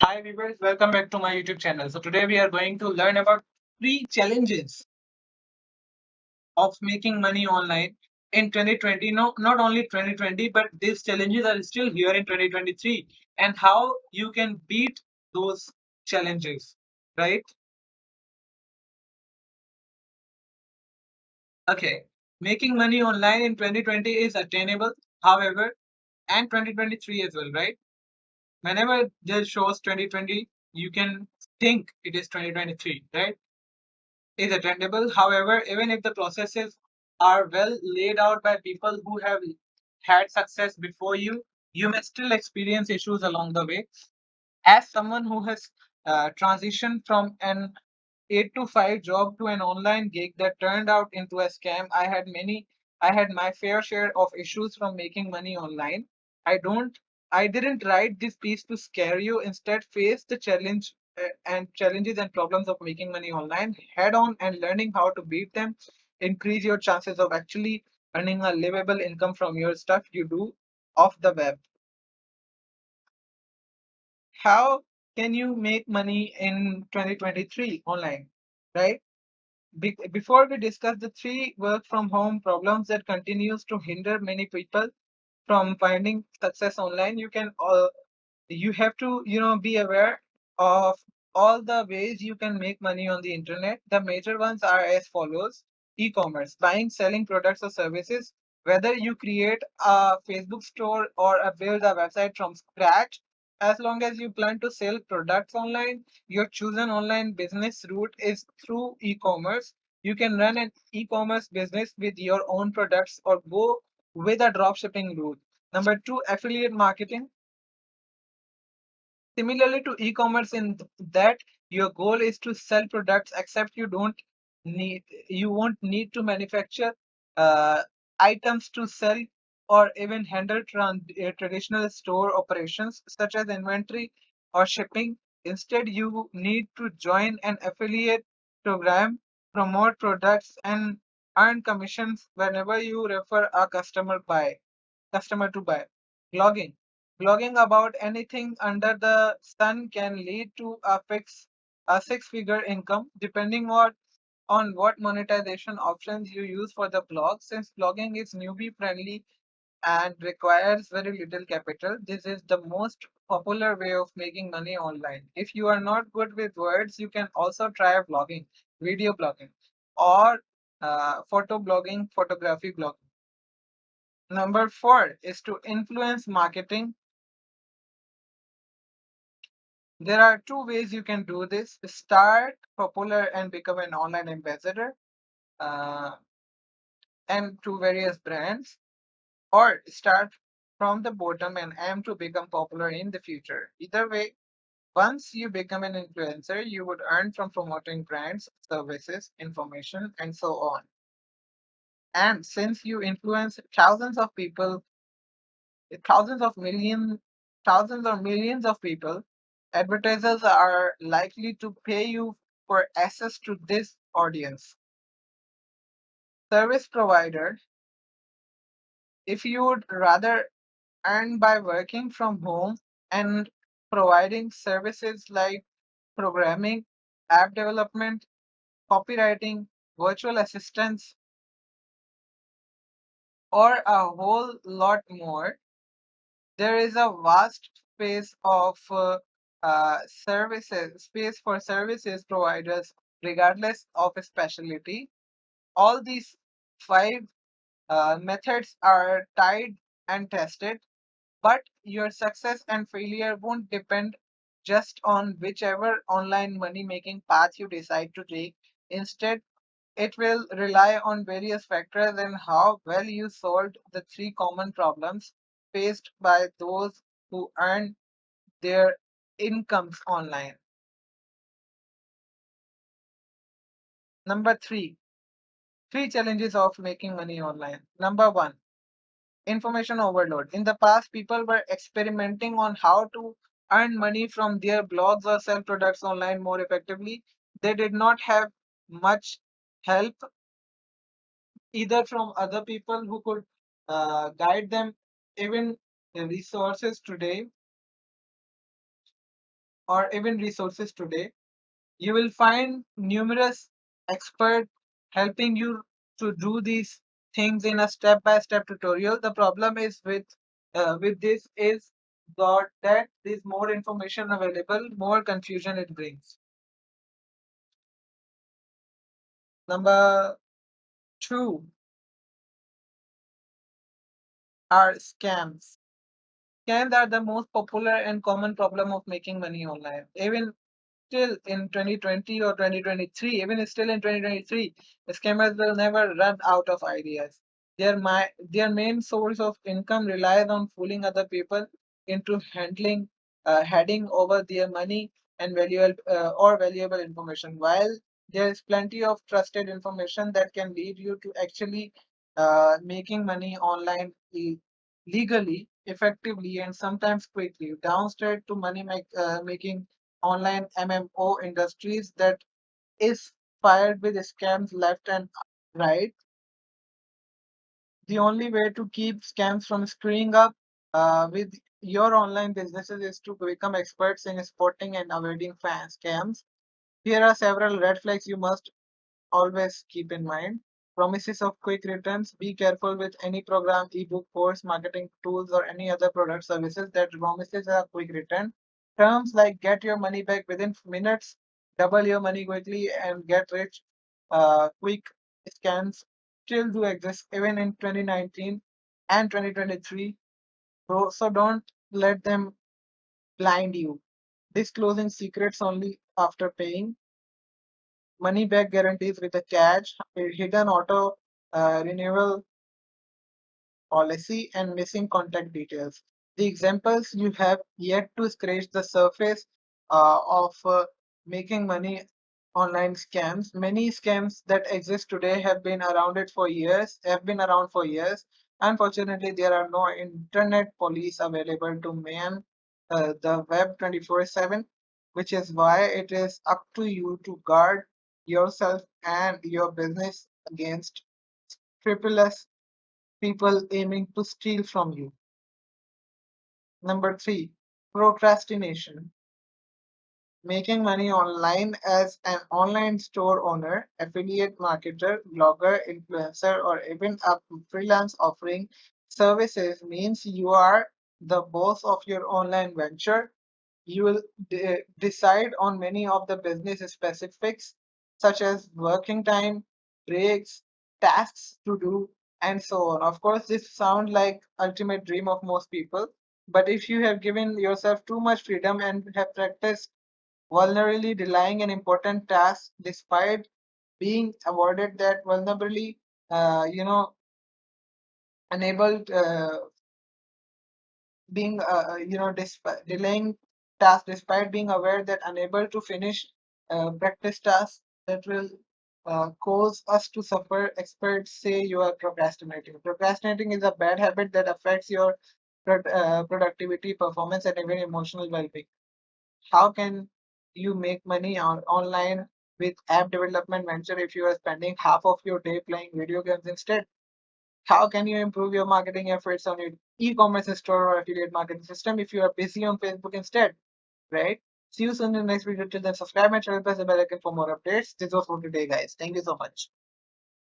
Hi viewers, welcome back to my YouTube channel. So today we are going to learn about three challenges of making money online in 2020. No, not only 2020, but these challenges are still here in 2023 and how you can beat those challenges, right? Okay, making money online in 2020 is attainable, however, and 2023 as well, right? Whenever there shows 2020, you can think it is 2023, right? Is attainable. However, even if the processes are well laid out by people who have had success before you, you may still experience issues along the way. As someone who has transitioned from an 8 to 5 job to an online gig that turned out into a scam, I had my fair share of issues from making money online. I don't I didn't write this piece to scare you, instead face the challenges and problems of making money online head on, and learning how to beat them increase your chances of actually earning a livable income from your stuff you do off the web. How can you make money in 2023 online, right? Before we discuss the three work from home problems that continues to hinder many people from finding success online, you have to be aware of all the ways you can make money on the internet. The major ones are as follows: e-commerce, buying, selling products or services. Whether you create a Facebook store or build a website from scratch, as long as you plan to sell products online, your chosen online business route is through e-commerce. You can run an e-commerce business with your own products or go with a drop shipping route. Number two, affiliate marketing. Similarly to e-commerce, in that your goal is to sell products, except you won't need to manufacture uh, items to sell or even handle traditional store operations such as inventory or shipping. Instead, you need to join an affiliate program, promote products, and earn commissions whenever you refer a customer to buy. Blogging. Blogging about anything under the sun can lead to a six-figure income, depending on what monetization options you use for the blog. Since blogging is newbie friendly and requires very little capital, this is the most popular way of making money online. If you are not good with words, you can also try vlogging, video blogging, or photo blogging, photography blogging. Number four is to influence marketing. There are two ways you can do this: start popular and become an online ambassador uh, and to various brands, or start from the bottom and aim to become popular in the future. Either way, once you become an influencer, you would earn from promoting brands, services, information, and so on. And since you influence thousands of million, thousands or millions of people, advertisers are likely to pay you for access to this audience. Service provider, if you would rather earn by working from home and providing services like programming, app development, copywriting, virtual assistants, or a whole lot more, there is a vast space for services providers regardless of specialty. All these five methods are tried and tested, but your success and failure won't depend just on whichever online money making path you decide to take. Instead, it will rely on various factors and how well you solved the three common problems faced by those who earn their incomes online. Number three challenges of making money online. Number one, information overload. In the past, people were experimenting on how to earn money from their blogs or sell products online more effectively. They did not have much help either from other people who could guide them. Even the resources today or even resources today, you will find numerous experts helping you to do these things in a step-by-step tutorial. The problem is with this is that there's more information available, more confusion it brings. Number two are scams. Scams are the most popular and common problem of making money online. Even still in 2020 or 2023, even still in 2023, scammers will never run out of ideas. Their main source of income relies on fooling other people into heading over their money and valuable information. While there is plenty of trusted information that can lead you to actually making money online legally, effectively, and sometimes quickly. Downside to making online MMO industries that is fired with scams left and right. The only way to keep scams from screwing up with your online businesses is to become experts in spotting and avoiding scams. Here are several red flags you must always keep in mind. Promises of quick returns. Be careful with any program, ebook, course, marketing tools, or any other product services that promises a quick return. Terms like get your money back within minutes, double your money quickly, and get rich quick scams still do exist even in 2019 and 2023. So don't let them blind you. Disclosing secrets only after paying, money back guarantees with a catch, a hidden auto renewal policy, and missing contact details. The examples you have yet to scratch the surface of making money online scams. Many scams that exist today have been around for years. Unfortunately, there are no internet police available to man the web 24/7, which is why it is up to you to guard yourself and your business against frivolous people aiming to steal from you. Number three, procrastination. Making money online as an online store owner, affiliate marketer, blogger, influencer, or even a freelance offering services means you are the boss of your online venture. You will decide on many of the business specifics, such as working time, breaks, tasks to do, and so on. Of course, this sounds like ultimate dream of most people, but if you have given yourself too much freedom and have practiced vulnerably delaying an important task despite being awarded that vulnerably, unable being delaying tasks despite being aware that unable to finish practice tasks that will cause us to suffer. Experts say you are procrastinating. Procrastinating is a bad habit that affects your productivity, performance, and even emotional well-being. How can you make money online with app development venture if you are spending half of your day playing video games instead? How can you improve your marketing efforts on your e-commerce store or affiliate marketing system if you are busy on Facebook instead, right? See you soon in the next video. Till then, subscribe and channel, press the bell icon for more updates. This was for today, guys. Thank you so much.